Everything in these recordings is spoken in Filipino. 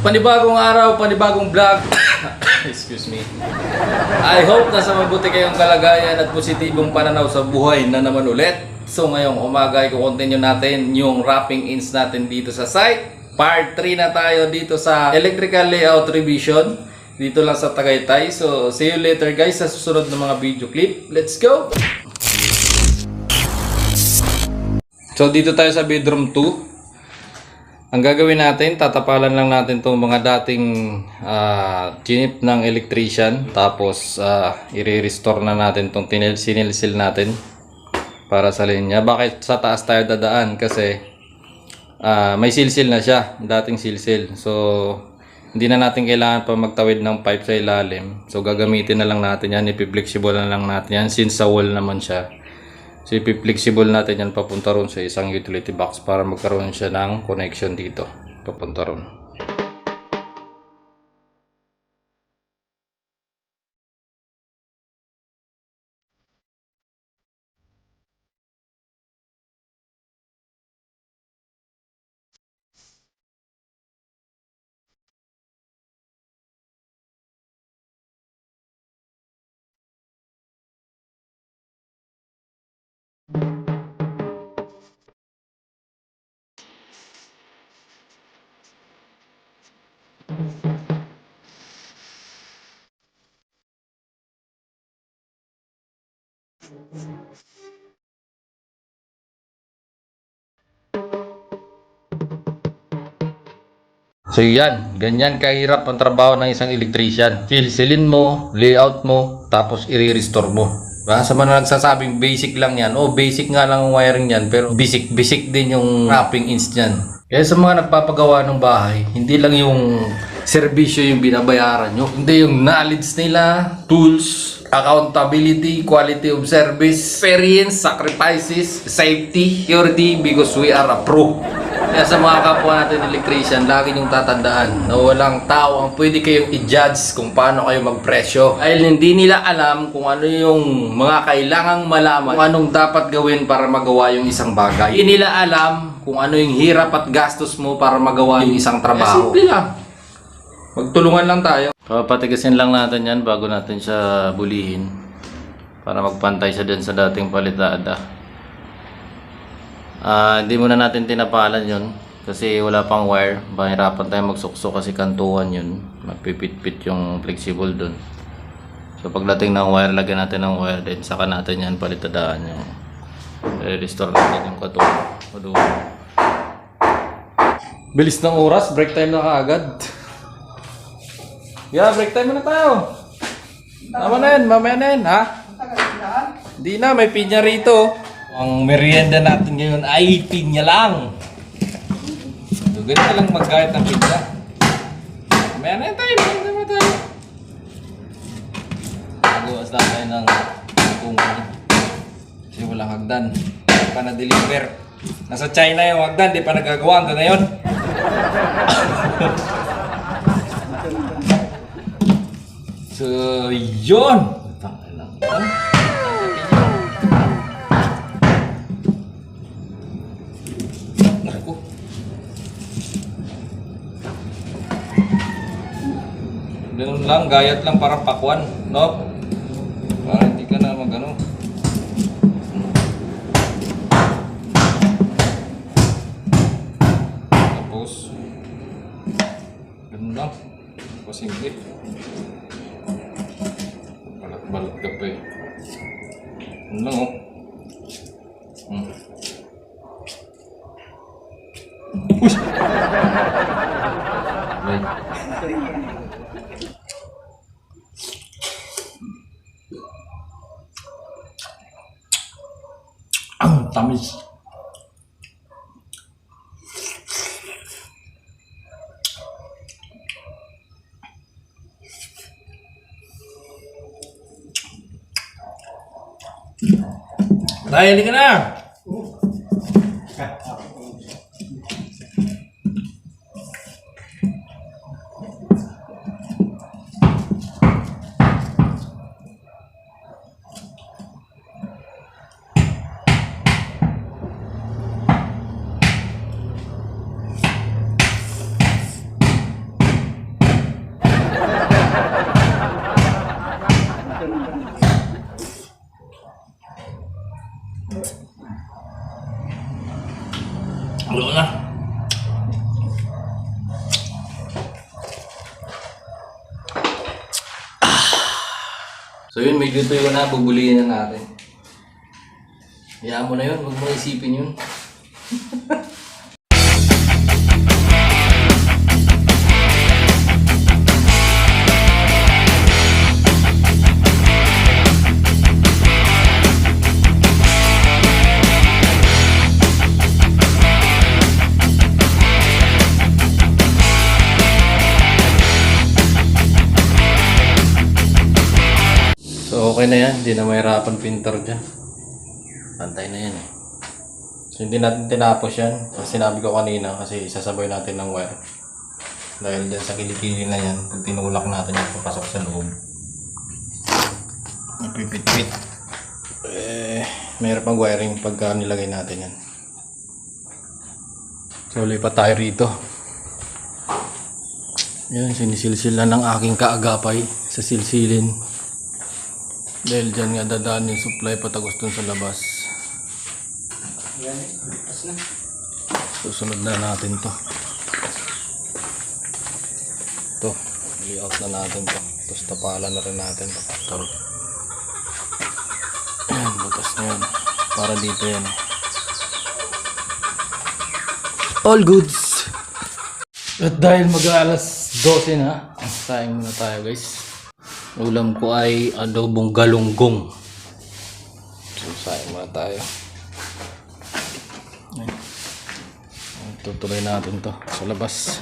Panibagong araw, panibagong vlog. Excuse me. I hope nasa mabuti kayong kalagayan at positibong pananaw sa buhay na naman ulit. So ngayong umaga ay continue natin yung wrapping ins natin dito sa site. Part 3 na tayo dito sa electrical layout revision. Dito lang sa Tagaytay. So see you later guys sa susunod na mga video clip. Let's go! So dito tayo sa bedroom 2. Ang gagawin natin, tatapalan lang natin itong mga dating chinip ng electrician. Tapos i-restore na natin itong sinilsil natin para sa linya. Bakit sa taas tayo dadaan? Kasi may silsil na siya, dating silsil. So hindi na natin kailangan pa magtawid ng pipe sa ilalim. So gagamitin na lang natin yan, ipi-flexible na lang natin yan since sa wall naman siya. So ipi-flexible natin yan papunta ron sa isang utility box para magkaroon siya ng connection dito papunta ron. So yan, ganyan kahirap ang trabaho ng isang electrician. Silsilin mo, layout mo, tapos i-restore mo. Sa mga nagsasabing basic lang yan, basic nga lang ang wiring yan, pero basic din yung wrapping ins yan. Kaya sa mga nagpapagawa ng bahay, hindi lang yung serbisyo yung binabayaran nyo, hindi yung knowledge nila, tools, accountability, quality of service, experience, sacrifices, safety, security, because we are a pro. Kaya sa mga kapwa natin electrician, lagi niyong tatandaan na walang tao ang pwede kayong i-judge kung paano kayo magpresyo. Dahil hindi nila alam kung ano yung mga kailangang malaman, kung anong dapat gawin para magawa yung isang bagay. Hindi nila alam kung ano yung hirap at gastos mo para magawa yung isang trabaho. Simple lang. Magtulungan lang tayo. Papatigasin lang natin yan bago natin siya bulihin para magpantay siya din sa dating palitada. Hindi muna natin tinapalan yun kasi wala pang wire. Mahirapan tayo magsuksok kasi kantuhan yun. Mapipit-pit yung flexible dun. So pagdating ng wire, lagyan natin ng wire din. Saka natin yan palitadaan yung restore natin yung katuwa. Bilis ng oras, break time na kaagad. Yeah, break time na tayo. Tama na yan, mamaya na yan, ha? Hindi na, may pinya rito. Ang merienda natin ngayon ay pinya lang. So, ganito lang mag-gayat ng pinya. Mamaya na yan tayo, mamaya na tayo. Nagawas lang tayo ng tungan. Kasi walang hagdan. Hindi pa na-deliver. Nasa China yung hagdan, di pa nagagawa. Hanggang ngayon. So, yun! Tangin lang yun. Naku. Ganun lang, gayat lang parang pakwan, no? Para hindi ka na mag-ano. Tapos, ganun lang. Pasimple. Balat ka pa eh. Ano lang Uy! Ang tamis. Dahil ka na! So yun, medyo tuyo na, bubulihin na natin. Hayaan mo na yun, huwag mo isipin yun. So okay na yan, hindi na mahirapan pintor dyan. Pantay na yan eh. So hindi natin tinapos yan. So, sinabi ko kanina kasi isasabay natin ng wire. Dahil dyan sa kilikili na yan, pag tinulak natin yan, papasok sa loob. Ipipit-pit. Mayroon pang wiring pagka nilagay natin yan. So lipat tayo rito. Yan, sinisilsil na ng aking kaagapay sa silsilin. Dahil dyan nga dadaan yung supply patagos dun sa labas. Susunod na natin to. Ito, layout na natin to. Tapos tapalan na rin natin to. Ayan, butas na yan. Para dito yan. All goods! At dahil mag-aalas 12 na, sayang muna tayo guys. Ulam ko ay adobong galunggong. So, sayang muna tayo. Tutuloy natin to sa labas.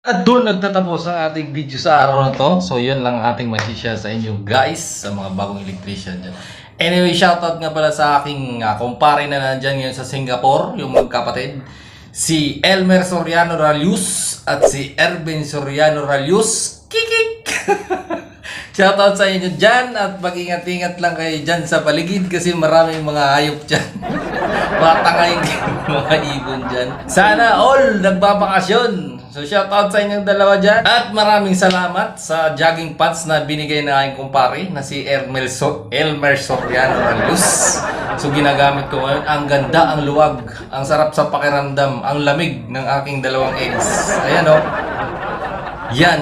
At doon nagtatapos ang ating video sa araw na to. So yun lang ating masishare sa inyo guys, sa mga bagong electrician dyan. Anyway, shoutout nga pala sa aking kumpare na nandyan ngayon sa Singapore, yung magkapatid. Si Elmer Soriano Ralius at si Erben Soriano Ralius. Kikik! Shoutout sa inyo dyan at mag-ingat-ingat lang kayo dyan sa paligid kasi maraming mga hayop dyan. Matangay mga ibon dyan. Sana all nagbabakasyon. So shoutout sa inyong dalawa dyan. At maraming salamat sa jogging pants na binigay na aking kumpare na si Elmer Soriano Ralius. So ginagamit ko ngayon. Ang ganda, ang luwag, ang sarap sa pakiramdam, ang lamig ng aking dalawang eggs. Ayan o. Yan.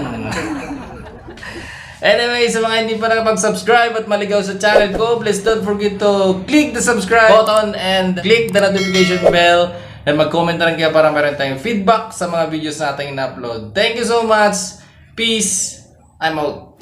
Anyway, sa mga hindi pa nakapag-subscribe at maligaw sa channel ko, please don't forget to click the subscribe button and click the notification bell. And mag-comment na rin kayo para meron tayong feedback sa mga videos natin in-upload. Thank you so much. Peace. I'm out.